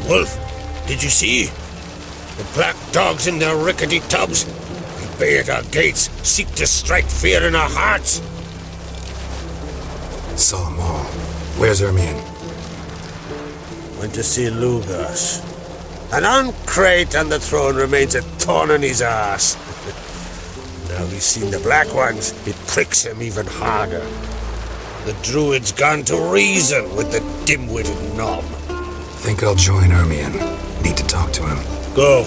Wolf, did you see? The black dogs in their rickety tubs. They bay at our gates, seek to strike fear in our hearts. Saw them all. Where's ERMION? Went to see LUGOS. An uncrate on the throne remains a thorn in his ass. Now he's seen the black ones, it pricks him even harder. The druid's gone to reason with the dim-witted knob. Think I'll join ERMION. Need to talk to him. Go.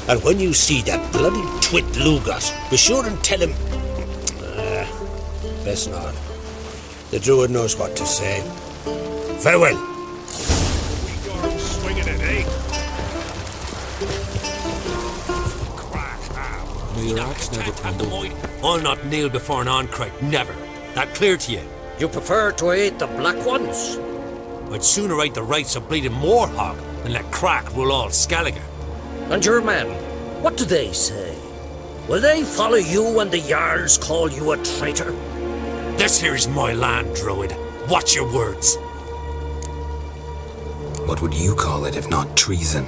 And when you see that bloody twit LUGOS, be sure and tell him... best not. The druid knows what to say. Farewell. Swinging it, eh? Your axe never crumbled. I'll not kneel before an Oncrite, never. That clear to you? You prefer to aid the black ones? I'd sooner aid the rights of bleeding Moorhog than let Crack rule all Skellige. And your men, what do they say? Will they follow you when the Jarls call you a traitor? This here is my land, Druid. Watch your words. What would you call it if not treason?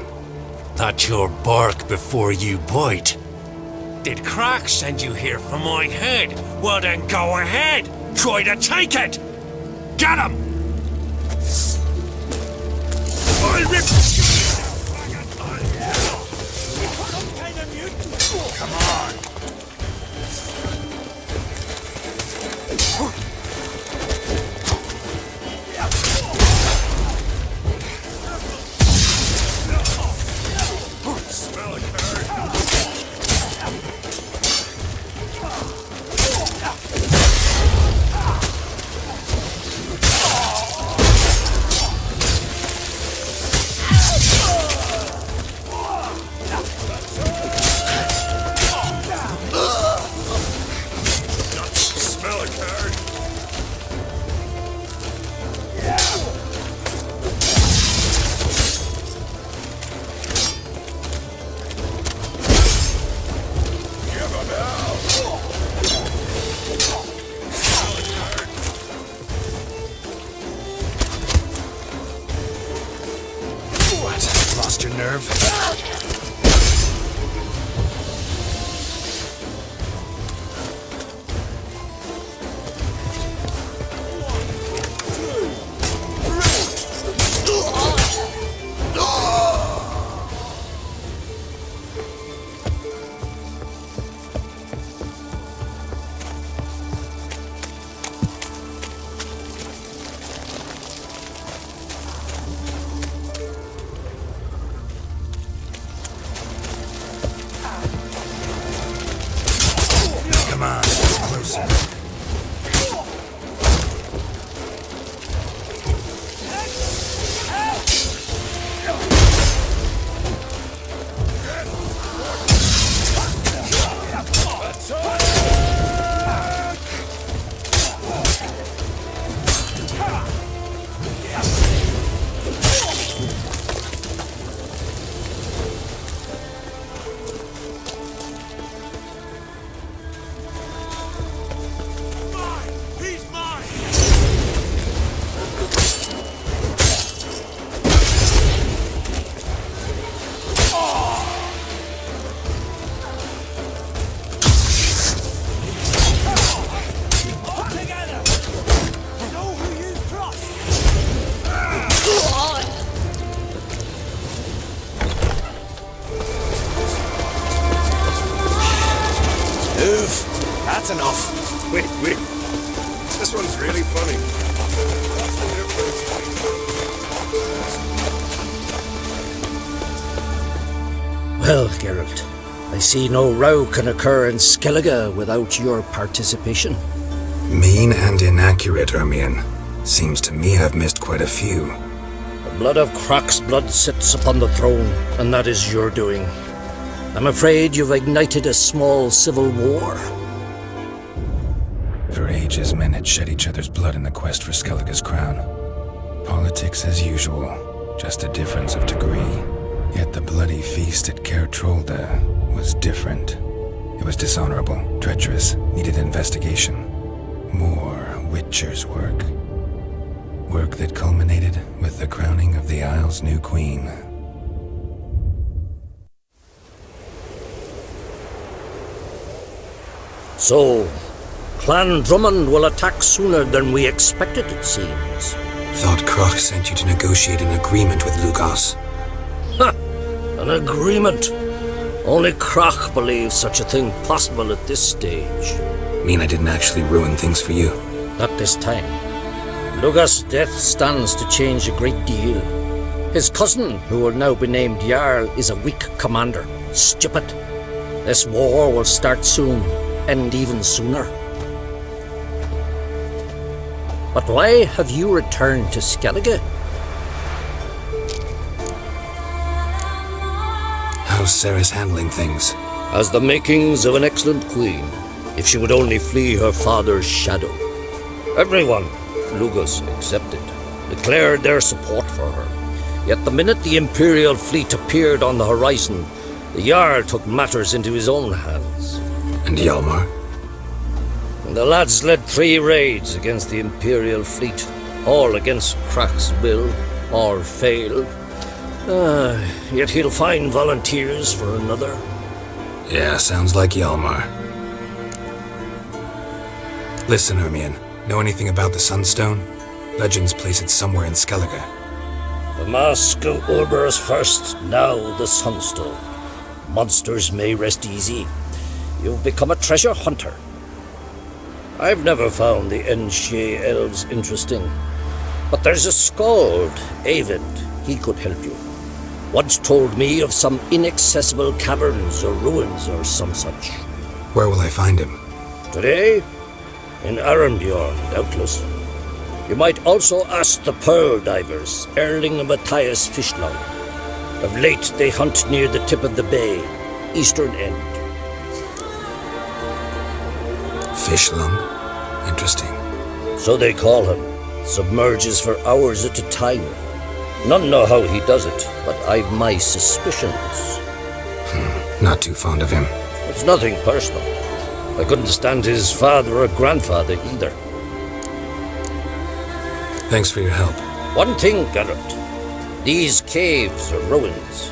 That's your bark before you bite. Did Crack send you here for my head? Well then go ahead! Try to take it! Get him! I'll rip... Come on! Smell a curd! Lost your nerve? Come on, closer. That's enough. Wait. This one's really funny. Well, Geralt, I see no row can occur in Skellige without your participation. Mean and inaccurate, ERMION. Seems to me I've missed quite a few. The blood of Croc's blood sits upon the throne, and that is your doing. I'm afraid you've ignited a small civil war. For ages, men had shed each other's blood in the quest for Skellige's crown. Politics as usual, just a difference of degree. Yet the bloody feast at Caer Trolda was different. It was dishonorable, treacherous, needed investigation. More Witcher's work. Work that culminated with the crowning of the Isle's new queen. So, Clan Drummond will attack sooner than we expected, it seems. Thought Croc sent you to negotiate an agreement with Lugos. Ha! An agreement? Only Croc believes such a thing possible at this stage. Mean I didn't actually ruin things for you? Not this time. Lugos' death stands to change a great deal. His cousin, who will now be named Jarl, is a weak commander. Stupid. This war will start soon, end even sooner. But why have you returned to Skellige? How's Sarah's handling things? Has the makings of an excellent queen, if she would only flee her father's shadow. Everyone, Lugos excepted, declared their support for her. Yet the minute the Imperial fleet appeared on the horizon, the Jarl took matters into his own hands. And Hjalmar? The lads led 3 raids against the Imperial fleet, all against Croc's will, all failed. Yet he'll find volunteers for another. Yeah, sounds like Hjalmar. Listen, ERMION, know anything about the Sunstone? Legends place it somewhere in Skellige. The mask of Urber's first, now the Sunstone. Monsters may rest easy. You've become a treasure hunter. I've never found the Enshe elves interesting. But there's a skald, Eyvind. He could help you. Once told me of some inaccessible caverns or ruins or some such. Where will I find him? Today? In Avermedia, doubtless. You might also ask the pearl divers, Erling and Matthias Fishlung. Of late, they hunt near the tip of the bay, eastern end. Fishlung? Interesting. So they call him. Submerges for hours at a time. None know how he does it, but I've my suspicions. Not too fond of him. It's nothing personal. I couldn't stand his father or grandfather either. Thanks for your help. One thing, Geralt. These caves are ruins.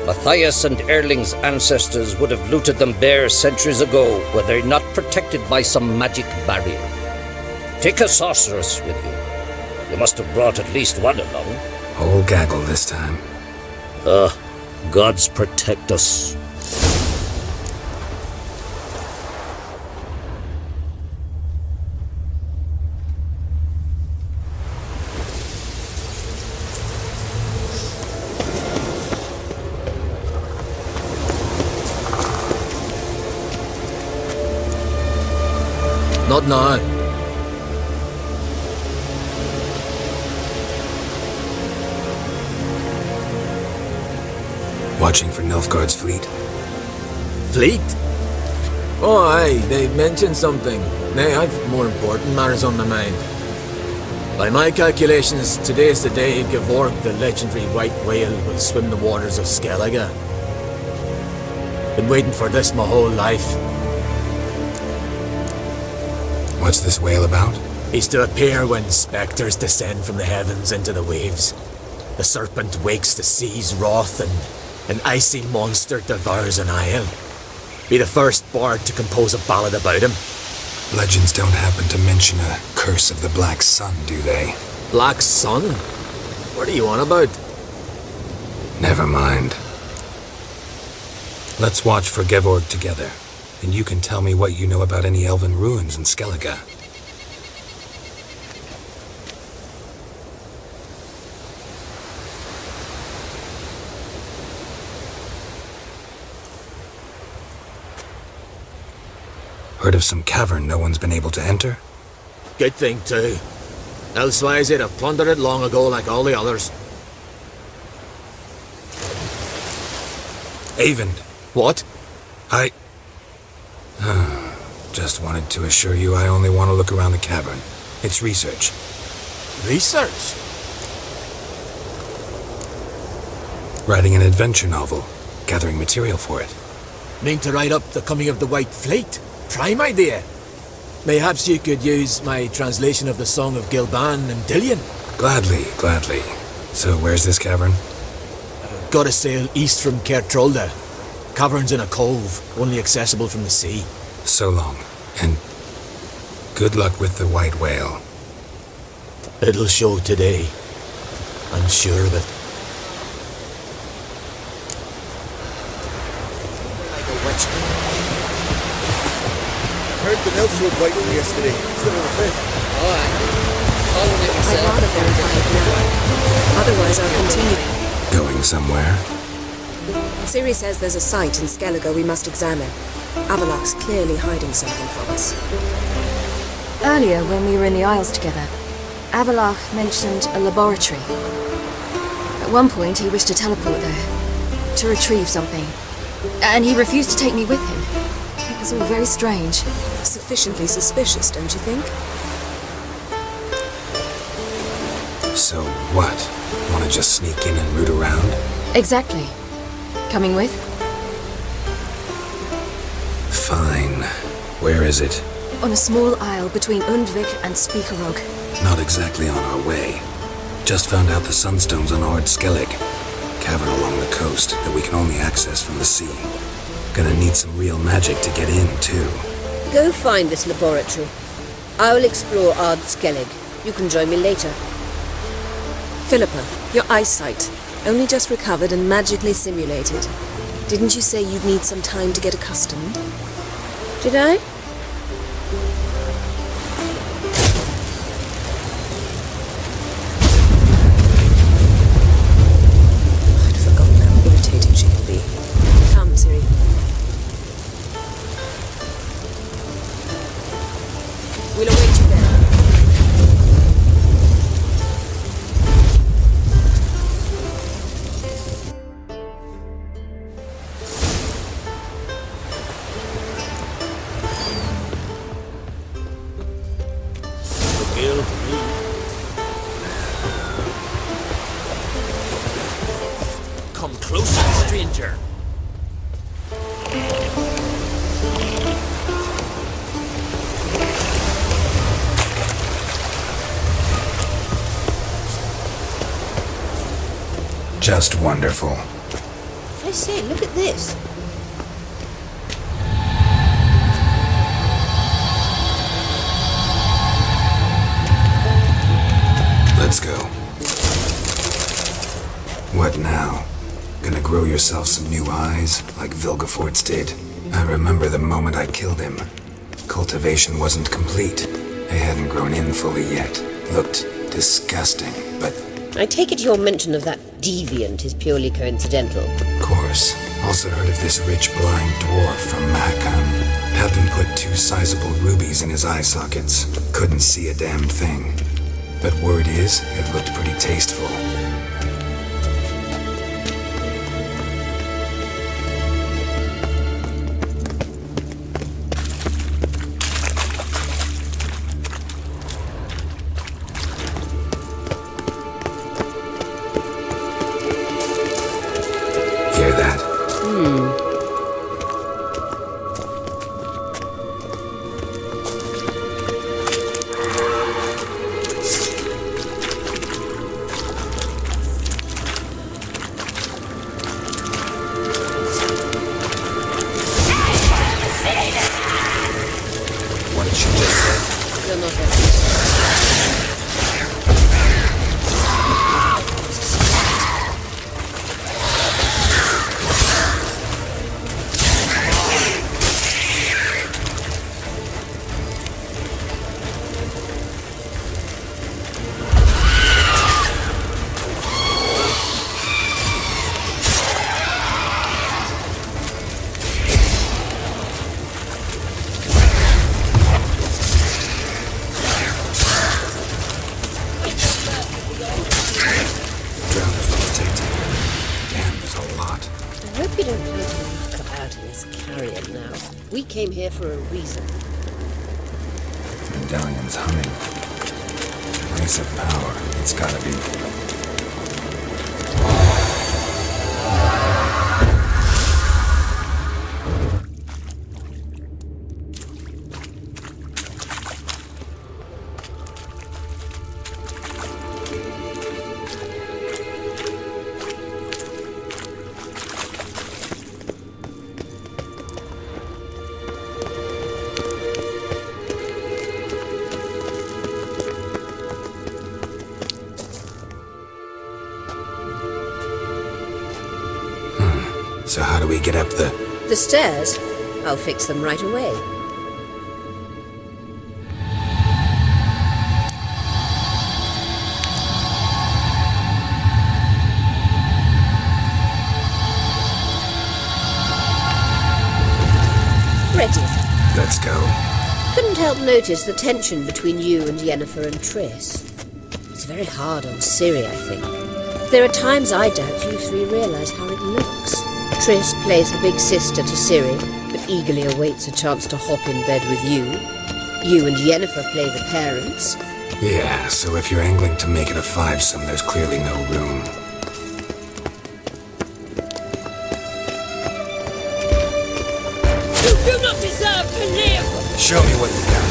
Matthias and Erling's ancestors would have looted them bare centuries ago were they not protected by some magic barrier. Take a sorceress with you. You must have brought at least one along. Whole gaggle this time. Gods protect us. Not now. Watching for Nilfgaard's fleet. Fleet? Oh, aye, they mentioned something. Nay, I've more important matters on my mind. By my calculations, today's the day Gevorg, the legendary white whale, will swim the waters of Skellige. Been waiting for this my whole life. What's this whale about? He's to appear when spectres descend from the heavens into the waves. The serpent wakes the sea's wrath and an icy monster devours an isle. Be the first bard to compose a ballad about him. Legends don't happen to mention a curse of the Black Sun, do they? Black Sun? What are you on about? Never mind. Let's watch for Gevorg together, and you can tell me what you know about any elven ruins in Skellige. Heard of some cavern no one's been able to enter? Good thing too. Elsewise they'd have plundered it long ago like all the others. Eyvind! What? I... Just wanted to assure you I only want to look around the cavern. It's research. Research? Writing an adventure novel. Gathering material for it. Mean to write up the coming of the White Fleet? Prime idea. Mayhaps you could use my translation of the Song of Gilban and Dillian. Gladly, gladly. So where's this cavern? Gotta sail east from Kertrolda. Cavern's in a cove, only accessible from the sea. So long. And good luck with the white whale. It'll show today. I'm sure of it. Heard the elves were fighting yesterday. Still on the fifth. I'd rather verify it now. Otherwise, I'll continue. Going somewhere? Siri says there's a site in Skellige we must examine. Avallach's clearly hiding something from us. Earlier, when we were in the Isles together, Avallach mentioned a laboratory. At one point, he wished to teleport there, to retrieve something. And he refused to take me with him. It was all very strange. Sufficiently suspicious, don't you think? So what? Want to just sneak in and root around? Exactly. Coming with? Fine. Where is it? On a small isle between Undvik and Speakerog. Not exactly on our way. Just found out the Sunstone's on Ord Skellig. Cavern along the coast that we can only access from the sea. Gonna need some real magic to get in, too. Go find this laboratory. I'll explore Ard Skellig. You can join me later. Philippa, your eyesight. Only just recovered and magically simulated. Didn't you say you'd need some time to get accustomed? Did I? I'd forgotten how irritating she can be. Come, Siri. We'll await you there. Come closer, stranger. Just wonderful. I say, look at this. Let's go. What now? Gonna grow yourself some new eyes, like Vilgefortz did? I remember the moment I killed him. Cultivation wasn't complete. They hadn't grown in fully yet. Looked disgusting, but... I take it your mention of that deviant is purely coincidental. Of course. Also heard of this rich blind dwarf from Mahakam. Had them put 2 sizable rubies in his eye sockets. Couldn't see a damn thing. But word is, it looked pretty tasteful. Hear that? What did she just say? You're not ready. Drowners will protect you. Damn, there's a lot. I hope you don't plan to knock about in this carrion now. We came here for a reason. Medallion's humming. Place of power. It's gotta be. So how do we get up the... The stairs? I'll fix them right away. Ready. Let's go. Couldn't help notice the tension between you and Yennefer and Triss. It's very hard on Ciri, I think. There are times I doubt you three realize how it looks. Triss plays the big sister to Ciri, but eagerly awaits a chance to hop in bed with you. You and Yennefer play the parents. Yeah, so if you're angling to make it a fivesome, there's clearly no room. You do not deserve to live! Show me what you got.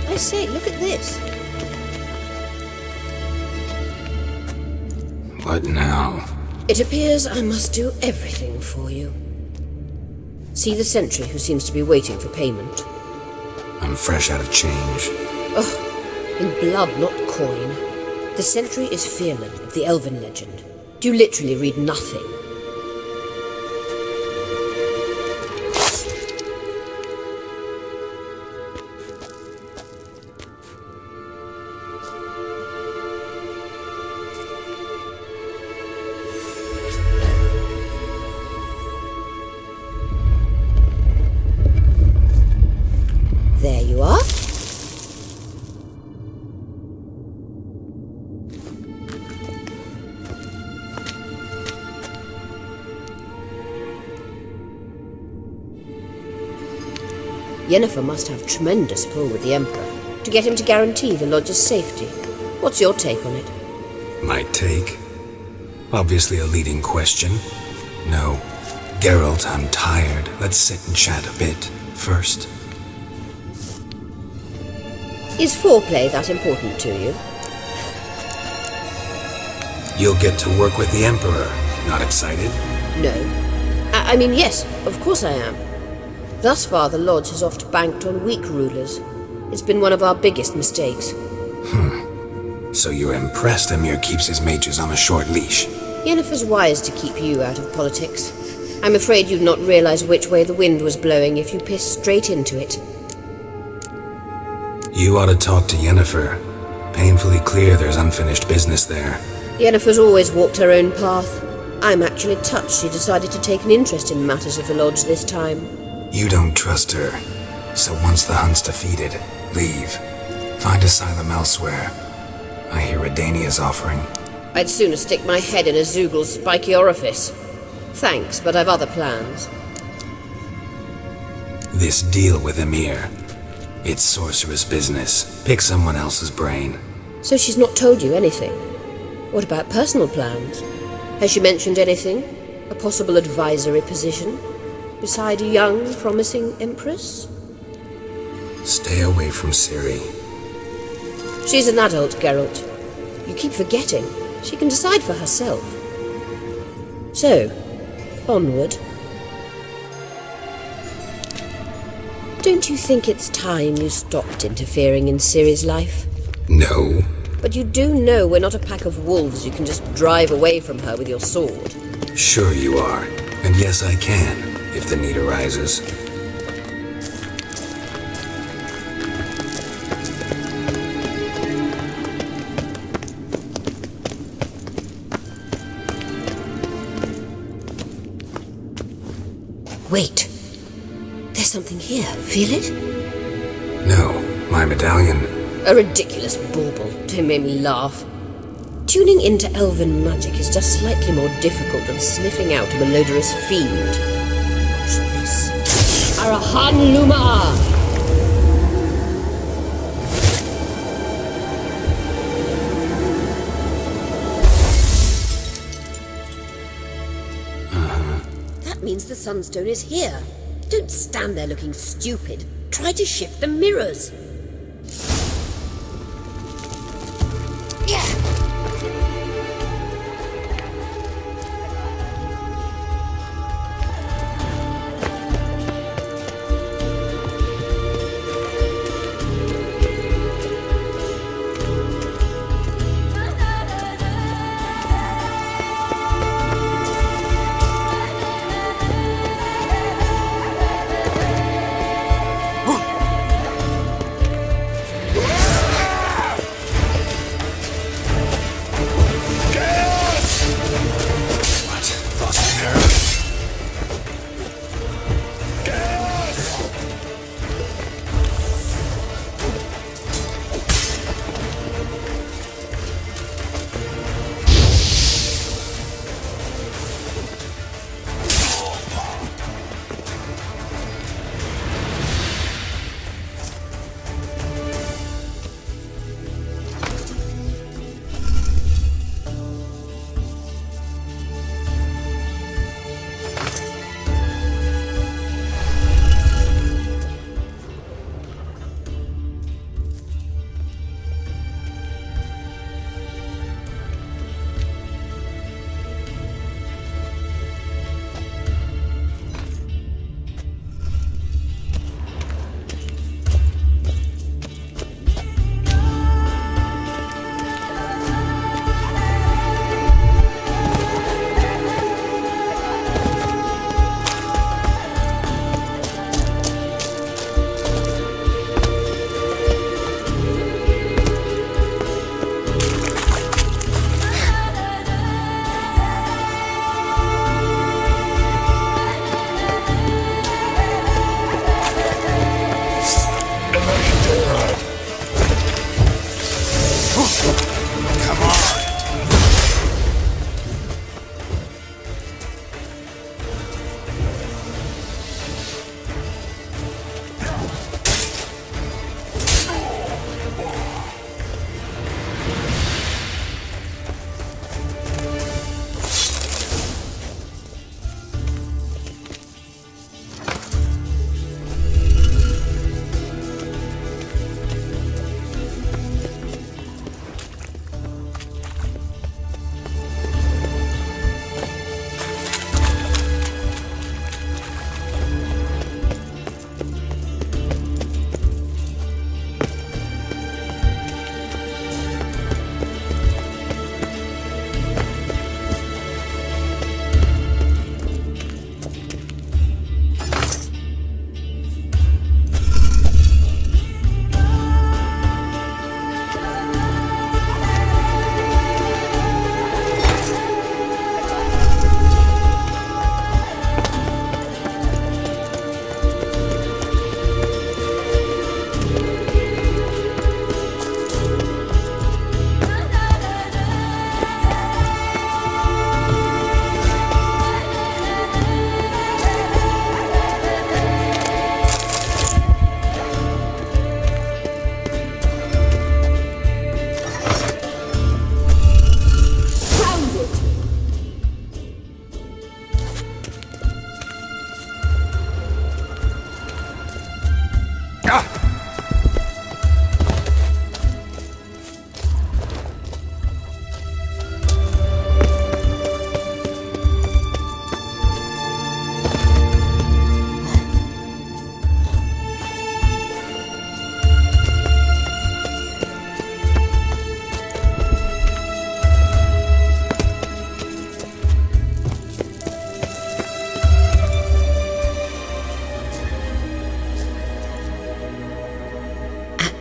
I say, look at this. What now? It appears I must do everything for you. See the sentry who seems to be waiting for payment? I'm fresh out of change. Ugh, in blood, not coin. The sentry is Fearlan of the Elven legend. Do you literally read nothing? There you are. Yennefer must have tremendous pull with the Emperor to get him to guarantee the Lodge's safety. What's your take on it? My take? Obviously a leading question. No. Geralt, I'm tired. Let's sit and chat a bit first. Is foreplay that important to you? You'll get to work with the Emperor. Not excited? No. I mean, yes, of course I am. Thus far, the Lodge has oft banked on weak rulers. It's been one of our biggest mistakes. So you're impressed Emir keeps his mages on a short leash? Yennefer's wise to keep you out of politics. I'm afraid you'd not realize which way the wind was blowing if you pissed straight into it. You ought to talk to Yennefer. Painfully clear there's unfinished business there. Yennefer's always walked her own path. I'm actually touched she decided to take an interest in matters of the Lodge this time. You don't trust her. So once the hunt's defeated, leave. Find asylum elsewhere. I hear Redania's offering. I'd sooner stick my head in a Zoogl's spiky orifice. Thanks, but I've other plans. This deal with Emir. It's sorceress business. Pick someone else's brain. So she's not told you anything? What about personal plans? Has she mentioned anything? A possible advisory position? Beside a young, promising empress? Stay away from Ciri. She's an adult, Geralt. You keep forgetting. She can decide for herself. So, onward. Don't you think it's time you stopped interfering in Ciri's life? No. But you do know we're not a pack of wolves you can just drive away from her with your sword. Sure you are. And yes, I can, if the need arises. Wait. There's something here. Feel it? No, my medallion. A ridiculous bauble. Don't make me laugh. Tuning into elven magic is just slightly more difficult than sniffing out a malodorous fiend. Watch this. Arahan Luma! That means the Sunstone is here. Don't stand there looking stupid. Try to shift the mirrors.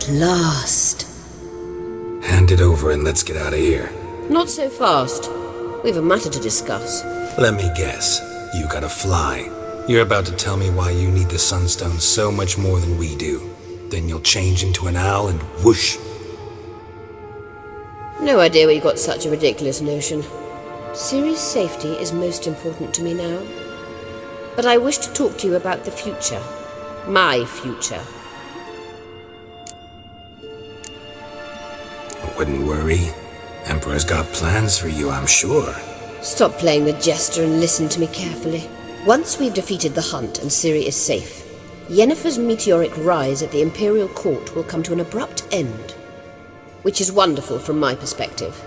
Last. Hand it over and let's get out of here. Not so fast. We've a matter to discuss. Let me guess. You gotta fly. You're about to tell me why you need the Sunstone so much more than we do. Then you'll change into an owl and whoosh. No idea where you got such a ridiculous notion. Ciri's safety is most important to me now. But I wish to talk to you about the future. My future. Wouldn't worry. Emperor's got plans for you, I'm sure. Stop playing the jester and listen to me carefully. Once we've defeated the hunt and Ciri is safe, Yennefer's meteoric rise at the Imperial Court will come to an abrupt end. Which is wonderful from my perspective.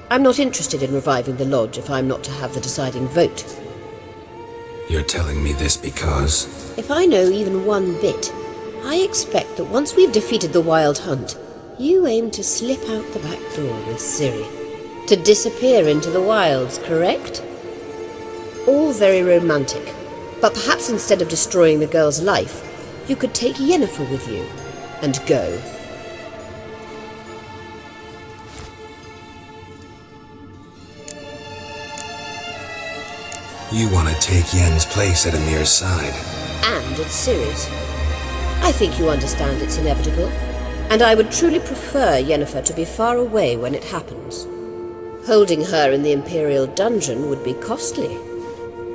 I'm not interested in reviving the Lodge if I'm not to have the deciding vote. You're telling me this because... If I know even one bit, I expect that once we've defeated the Wild Hunt, you aim to slip out the back door with Ciri. To disappear into the wilds, correct? All very romantic. But perhaps instead of destroying the girl's life, you could take Yennefer with you and go. You want to take Yen's place at Emir's side. And at Ciri's. I think you understand it's inevitable. And I would truly prefer Yennefer to be far away when it happens. Holding her in the Imperial dungeon would be costly.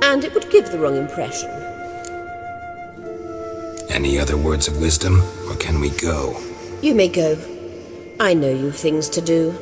And it would give the wrong impression. Any other words of wisdom, or can we go? You may go. I know you've things to do.